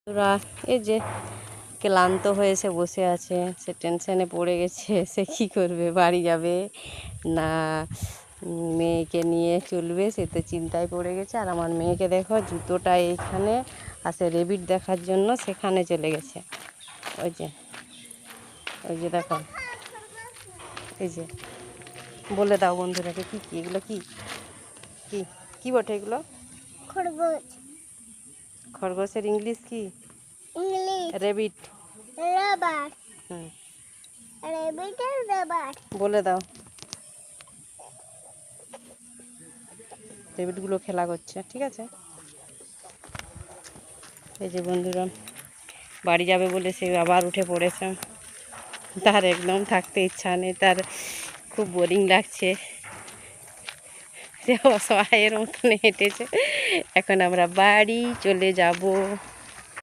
ওরা এই যে ক্লান্ত হয়েছে বসে আছে, সে টেনশনে পড়ে গেছে, সে কী করবে, বাড়ি যাবে না মেয়েকে নিয়ে চলবে, সে তো চিন্তায় পড়ে গেছে। আর আমার মেয়েকে দেখো, জুতোটা এইখানে আর সে রেবিট দেখার জন্য সেখানে চলে গেছে। ওই যে ওই যে দেখো, এই যে বলে দাও বন্ধুরাকে, কী কী এগুলো, কী কী কী বটে এগুলো? খরগোশ। খরগোশের ইংলিশ কি? English rabbit. রাবার। হুম, রেবিটের রাবার। বলে দাও। রেবিটগুলো খেলা করছে, ঠিক আছে। এই যে বন্ধুরা, বাড়ি যাবে বলে সে আবার উঠে পড়েছে। তার একদম থাকতে ইচ্ছা নেই, তার খুব বোরিং লাগছে। সে অসহায়ের মতন হেঁটেছে। এখন আমরা বাড়ি চলে যাব।